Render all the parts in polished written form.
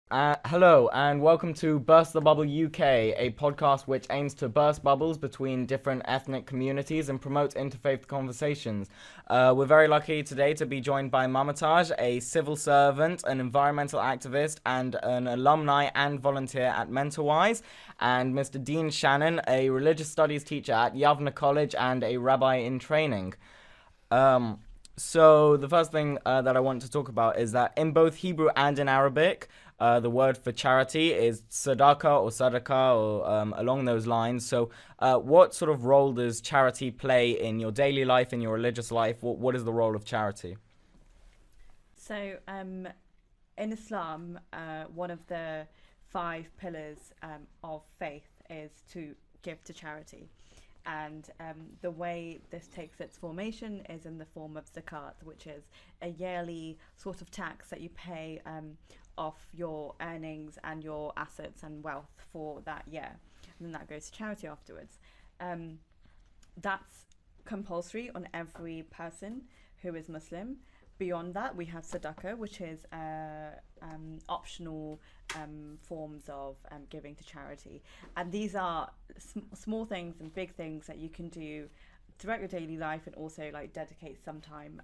Hello and welcome to Burst the Bubble UK, a podcast which aims to burst bubbles between different ethnic communities and promote interfaith conversations. We're very lucky today to be joined by Mamataj, a civil servant, an environmental activist, and an alumni and volunteer at Mentorwise, and Mr Dean Shannon, a religious studies teacher at Yavna College and a rabbi in training. Um, so the first thing that I want to talk about is that in both Hebrew and in Arabic, the word for charity is sadaqah or along those lines. So, what sort of role does charity play in your daily life, in your religious life? What is the role of charity? So, in Islam, one of the five pillars of faith is to give to charity. And the way this takes its formation is in the form of zakat, which is a yearly sort of tax that you pay off your earnings and your assets and wealth for that year. And then that goes to charity afterwards. Um, that's compulsory on every person who is Muslim. Beyond that, we have sadaqah, which is optional forms of giving to charity. And these are small things and big things that you can do throughout your daily life, and also like dedicate some time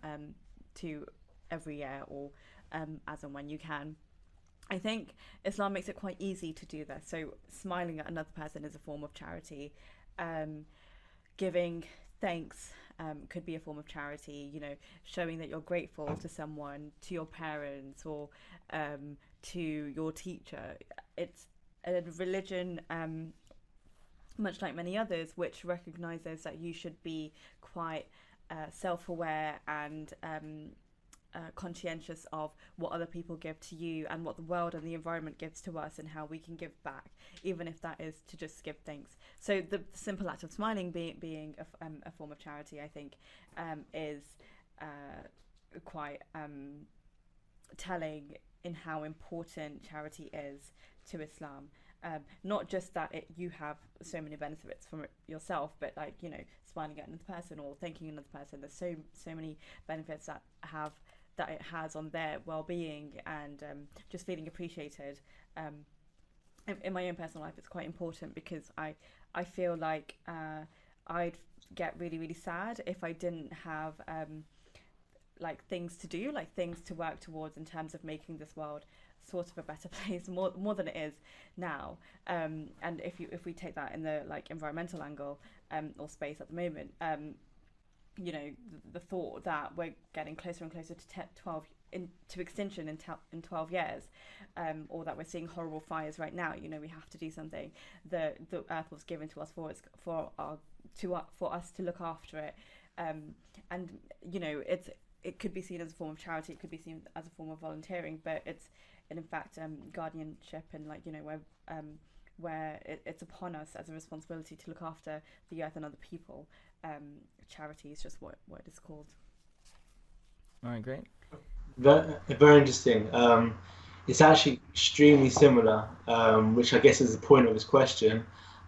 to every year or as and when you can. I think Islam makes it quite easy to do this. So smiling at another person is a form of charity. Giving thanks could be a form of charity. You know, showing that you're grateful to someone, to your parents, or to your teacher. It's a religion, much like many others, which recognizes that you should be quite self-aware and conscientious of what other people give to you and what the world and the environment gives to us, and how we can give back, even if that is to just give thanks. So the simple act of smiling being a form of charity, I think, is quite telling in how important charity is to Islam. Not just that you have so many benefits from it yourself, but like, you know, smiling at another person or thanking another person. There's so many benefits that it has on their well-being, and just feeling appreciated. In my own personal life, it's quite important because I feel like I'd get really sad if I didn't have like things to do, like things to work towards in terms of making this world sort of a better place, more than it is now. And if we take that in the like environmental angle or space at the moment, you know, the thought that we're getting closer and closer to 12 to extinction in 12 years, or that we're seeing horrible fires right now. You know, we have to do something. The earth was given to us for us to look after it, and you know, it could be seen as a form of charity, it could be seen as a form of volunteering, but it's in fact guardianship, and like, you know, where it's upon us as a responsibility to look after the earth and other people. Charity is just what it is called. All right, great. Very interesting. It's actually extremely similar, which I guess is the point of this question,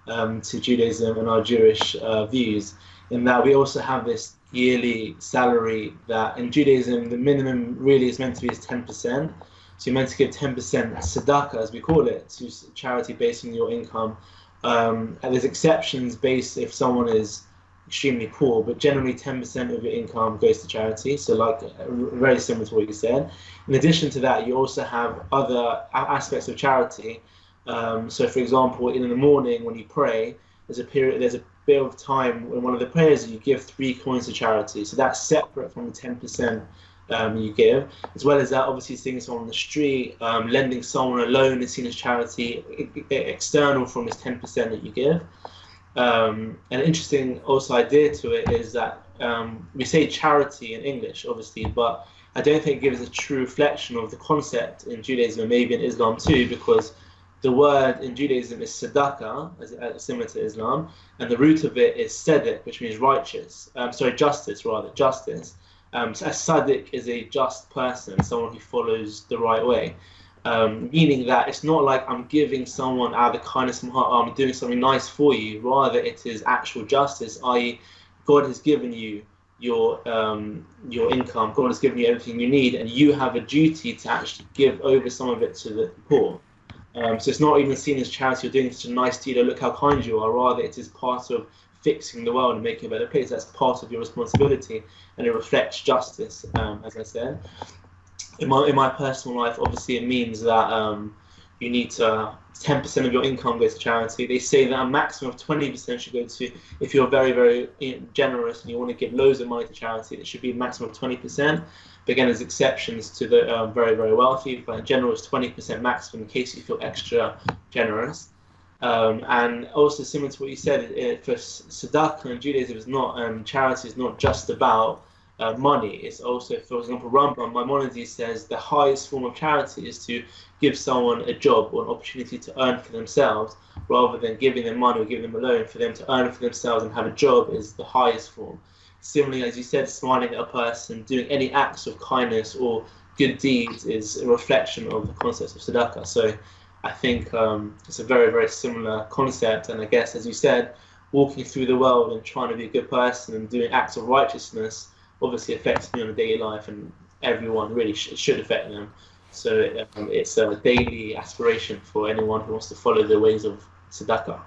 to Judaism and our Jewish views, in that we also have this yearly salary that in Judaism the minimum really is meant to be is 10%. So you're meant to give 10% tzedakah, as we call it, to charity based on your income. And there's exceptions based if someone is extremely poor, but generally 10% of your income goes to charity. So like very similar to what you said. In addition to that, you also have other aspects of charity. So for example, in the morning when you pray, there's a bit of time when one of the prayers you give 3 coins to charity. So that's separate from the 10% you give. As well as that, obviously things on the street, lending someone a loan is seen as charity, external from this 10% that you give. An interesting also idea to it is that we say charity in English, obviously, but I don't think it gives a true reflection of the concept in Judaism and maybe in Islam too, because the word in Judaism is sadaqah, similar to Islam, and the root of it is tzedek, which means righteous. Justice rather, justice. So a tzaddik is a just person, someone who follows the right way. Meaning that it's not like I'm giving someone out of the kindness of my heart, I'm doing something nice for you. Rather, it is actual justice, i.e., God has given you your income. God has given you everything you need, and you have a duty to actually give over some of it to the poor. So it's not even seen as charity. You're doing such a nice deed. Or look how kind you are. Rather, it is part of fixing the world and making a better place. That's part of your responsibility, and it reflects justice. As I said, in my personal life, obviously, it means that you need to 10% of your income goes to charity. They say that a maximum of 20% should go to, if you're very, very generous and you want to give loads of money to charity, it should be a maximum of 20%. But again, there's exceptions to the very, very wealthy, but in general, it's 20% maximum in case you feel extra generous. And also similar to what you said, for Sadaqah in Judaism, is not charity is not just about money. It's also, for example, Rambam Maimonides says the highest form of charity is to give someone a job or an opportunity to earn for themselves, rather than giving them money or giving them a loan. For them to earn for themselves and have a job is the highest form. Similarly, as you said, smiling at a person, doing any acts of kindness or good deeds is a reflection of the concept of Sadaqah. So I think it's a very, very similar concept. And I guess, as you said, walking through the world and trying to be a good person and doing acts of righteousness obviously affects me on a daily life, and everyone really should affect them. So it's a daily aspiration for anyone who wants to follow the ways of Sadaqah.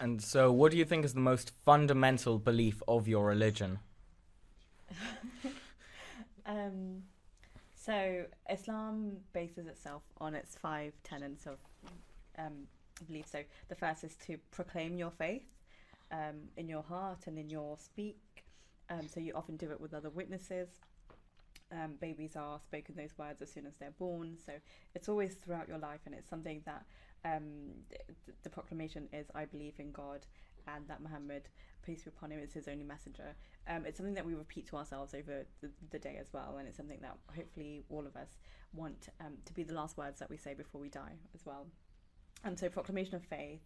And so, what do you think is the most fundamental belief of your religion? So Islam bases itself on its 5 tenets of belief. So the first is to proclaim your faith in your heart and in your speak. So you often do it with other witnesses. Babies are spoken those words as soon as they're born. So it's always throughout your life, and it's something that the proclamation is, I believe in God and that Muhammad, peace be upon him, is his only messenger. It's something that we repeat to ourselves over the day as well, and it's something that hopefully all of us want to be the last words that we say before we die as well. And so proclamation of faith,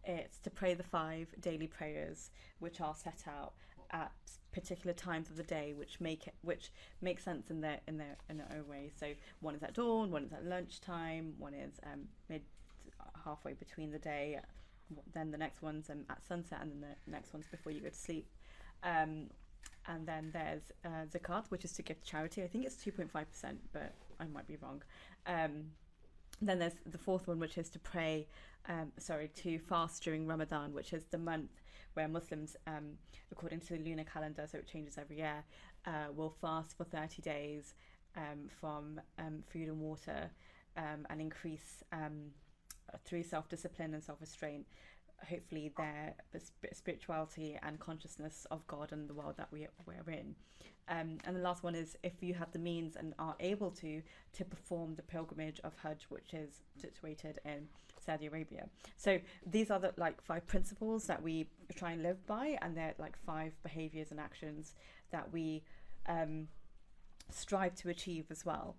it's to pray the 5 daily prayers which are set out at particular times of the day, which make sense in their own way. So one is at dawn, one is at lunchtime, one is halfway between the day, then the next one's at sunset, and then the next one's before you go to sleep. And then there's zakat, which is to give charity. I think it's 2.5%, but I might be wrong. Then there's the 4th one, which is to pray, to fast during Ramadan, which is the month where Muslims, according to the lunar calendar, so it changes every year, will fast for 30 days from food and water, and increase through self-discipline and self-restraint, hopefully their spirituality and consciousness of God and the world that we're in. And the last one is, if you have the means and are able to perform the pilgrimage of Hajj, which is situated in Saudi Arabia. So these are the 5 principles that we try and live by, and they're 5 behaviors and actions that we strive to achieve as well.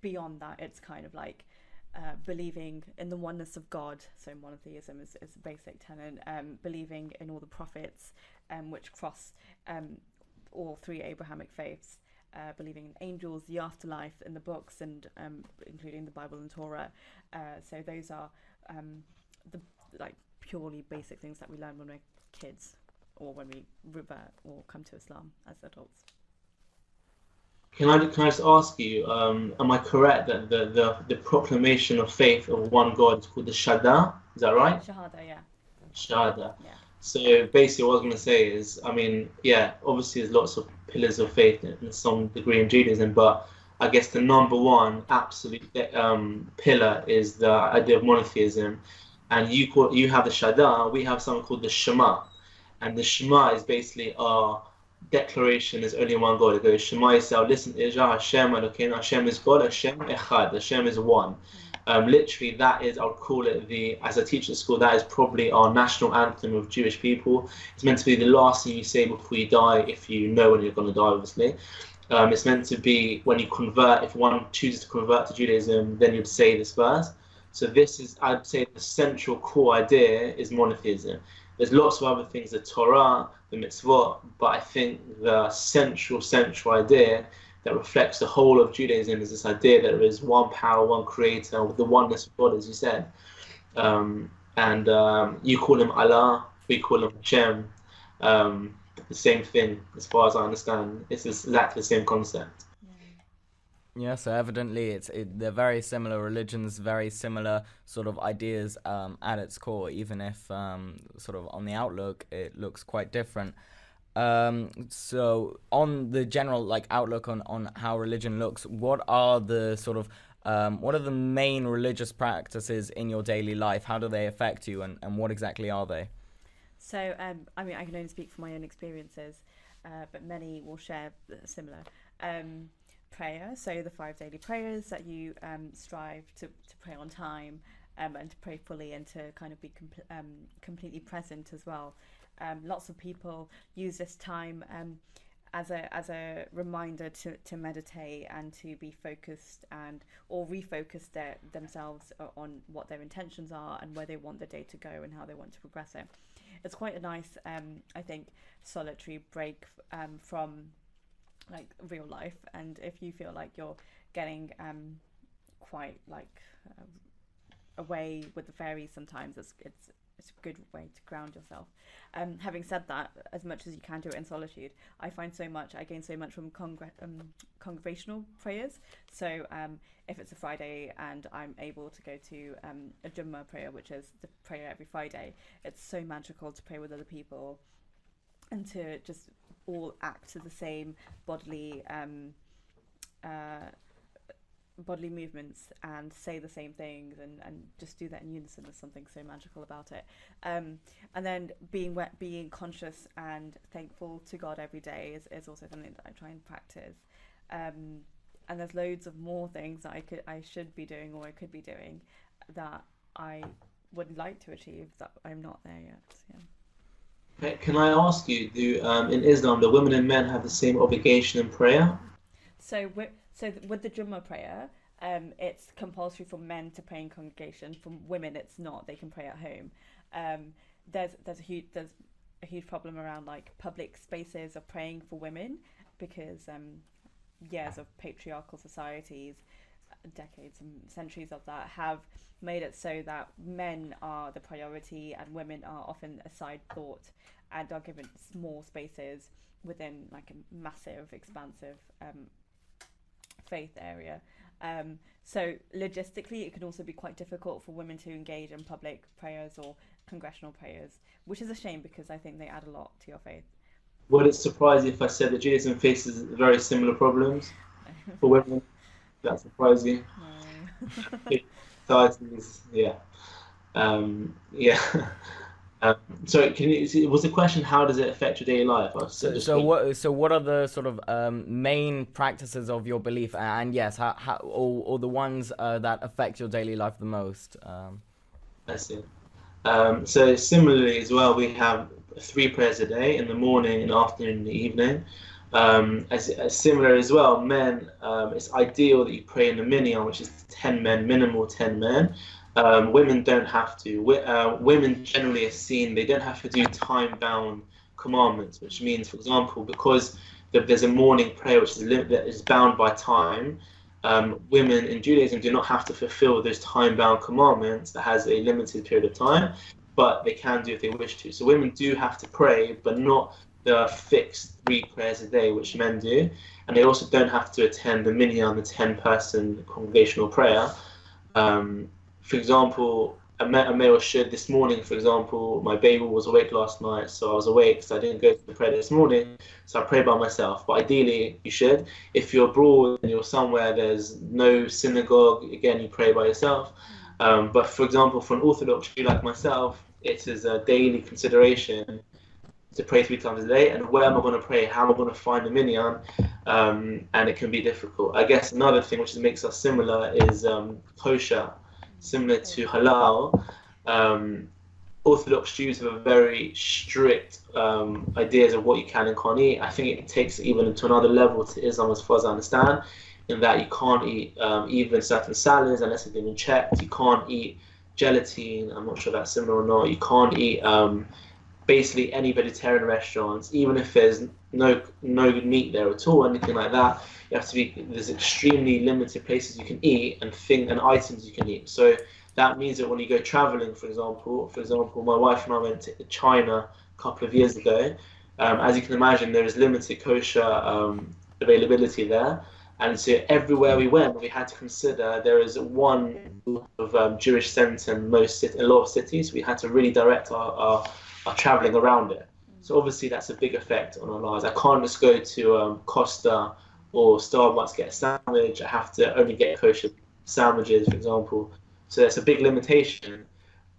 Beyond that, it's kind of believing in the oneness of God, so monotheism is a basic tenet, believing in all the prophets, which cross all 3 Abrahamic faiths, believing in angels, the afterlife, in the books, and including the Bible and Torah. So those are the purely basic things that we learn when we're kids, or when we revert or come to Islam as adults. Can I just ask you, am I correct that the proclamation of faith of one God is called the Shahada? Is that right? Shahada, yeah. Shahada. Yeah. So basically what I was going to say is, I mean, yeah, obviously there's lots of pillars of faith in some degree in Judaism, but I guess the number one absolute pillar is the idea of monotheism. And you have the Shahada, we have something called the Shema. And the Shema is basically our declaration there's only one God. It goes, Shema Yisrael, listen, Israel, Hashem Elokeinu, Hashem is God, Hashem Echad, Hashem is one. Literally, that is, I'll call it as I teach at school, that is probably our national anthem of Jewish people. It's meant to be the last thing you say before you die, if you know when you're going to die, obviously. It's meant to be when you convert, if one chooses to convert to Judaism, then you'd say this verse. So this is, I'd say, the central core idea is monotheism. There's lots of other things, the Torah, the mitzvot, but I think the central idea that reflects the whole of Judaism is this idea that there is one power, one creator, the oneness of God, as you said. You call him Allah, we call him Hashem. the same thing, as far as I understand. It's exactly the same concept. Yeah, so evidently they're very similar religions, very similar sort of ideas at its core, even if sort of on the outlook it looks quite different. So on the general like outlook on how religion looks, what are the sort of what are the main religious practices in your daily life? How do they affect you, and what exactly are they? So, I mean, I can only speak from my own experiences, but many will share similar. Prayer, so the 5 daily prayers that you strive to pray on time, and to pray fully, and to kind of be completely present as well. Lots of people use this time as a reminder to meditate and to be focused and or refocus themselves on what their intentions are and where they want the day to go and how they want to progress it. It's quite a nice, I think, solitary break from like real life. And if you feel like you're getting quite like away with the fairies, sometimes it's a good way to ground yourself. Having said that, as much as you can do it in solitude, I gain so much from congregational prayers. So if it's a Friday and I'm able to go to a Jummah prayer, which is the prayer every Friday, it's so magical to pray with other people and to just all act to the same bodily bodily movements and say the same things and just do that in unison. There's something so magical about it. And then being conscious and thankful to God every day is also something that I try and practice. And there's loads of more things that I should be doing or I could be doing that I would like to achieve that I'm not there yet. Yeah. Can I ask you, do in Islam, the women and men have the same obligation in prayer? So with the Jummah prayer, it's compulsory for men to pray in congregation. For women, it's not. They can pray at home. There's a huge problem around like public spaces of praying for women because years of patriarchal societies, decades and centuries of that have made it so that men are the priority and women are often a side thought and are given small spaces within like a massive, expansive faith area. So logistically, it can also be quite difficult for women to engage in public prayers or congregational prayers, which is a shame because I think they add a lot to your faith. Would it surprise you if I said that Judaism faces very similar problems for women? That surprise you? No. Societies, yeah. Yeah. So, was the question how does it affect your daily life? So what are the sort of main practices of your belief, and yes, or the ones that affect your daily life the most? I see. So similarly as well, we have 3 prayers a day in the morning, in the afternoon, in the evening. As similar as well, men, it's ideal that you pray in the minyan, which is 10 men, minimal 10 men. Women don't have to. Women generally are seen, they don't have to do time-bound commandments, which means, for example, because there's a morning prayer which that is bound by time, women in Judaism do not have to fulfill those time-bound commandments that has a limited period of time, but they can do if they wish to. So women do have to pray, but not the fixed 3 prayers a day, which men do. And they also don't have to attend the minyan, the 10-person congregational prayer. For example, a male should. This morning, for example, my baby was awake last night, so I was awake, so I didn't go to the prayer this morning, so I prayed by myself. But ideally, you should. If you're abroad and you're somewhere there's no synagogue, again, you pray by yourself. But for example, for an Orthodox Jew like myself, it is a daily consideration to pray 3 times a day. And where am I going to pray? How am I going to find the minyan? And it can be difficult. I guess another thing which makes us similar is kosher. Similar to halal, Orthodox Jews have a very strict ideas of what you can and can't eat. I think it takes it even to another level to Islam, as far as I understand, in that you can't eat even certain salads unless it's been checked. You can't eat gelatine. I'm not sure if that's similar or not. You can't eat basically any vegetarian restaurants, even if there's no meat there at all, anything like that. There's extremely limited places you can eat and items you can eat. So that means that when you go traveling, for example, my wife and I went to China a couple of years ago. As you can imagine, there is limited kosher availability there. And so everywhere we went, we had to consider there is one of Jewish centre in a lot of cities. We had to really direct our travelling around it. So obviously that's a big effect on our lives. I can't just go to Costa or Starbucks get a sandwich. I have to only get kosher sandwiches, for example. So that's a big limitation.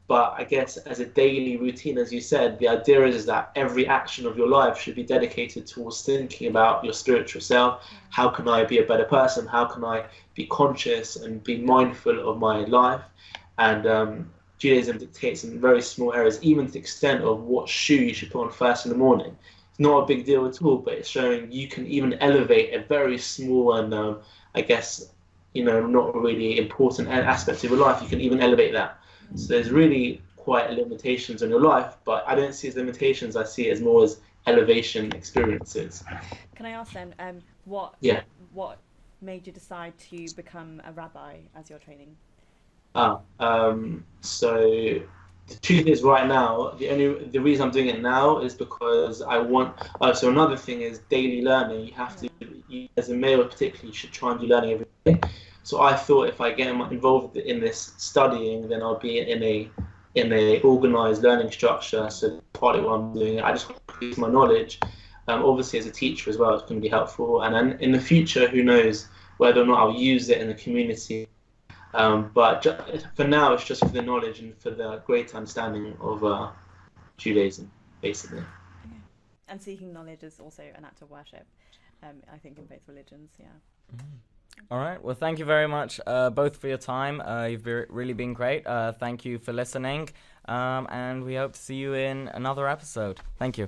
But I guess as a daily routine, as you said, the idea is that every action of your life should be dedicated towards thinking about your spiritual self. How can I be a better person? How can I be conscious and be mindful of my life? And Judaism dictates in very small areas, even to the extent of what shoe you should put on first in the morning. It's not a big deal at all, but it's showing you can even elevate a very small and I guess, not really important aspect of your life. You can even elevate that. So there's really quite limitations on your life, but I don't see it as limitations. I see it as more as elevation experiences. Can I ask then, what made you decide to become a rabbi as your training? So the truth is, right now, the reason I'm doing it now is because I want. So another thing is daily learning. You have to, as a male particularly, you should try and do learning every day. So I thought if I get involved in this studying, then I'll be in a organized learning structure. So that's partly what I'm doing. I just want to increase my knowledge. Obviously, as a teacher as well, it's going to be helpful. And then in the future, who knows whether or not I'll use it in the community. But for now, it's just for the knowledge and for the greater understanding of Judaism, basically. Okay. And seeking knowledge is also an act of worship, I think, in both religions, yeah. All right. Well, thank you very much, both, for your time. You've really been great. Thank you for listening. And we hope to see you in another episode. Thank you.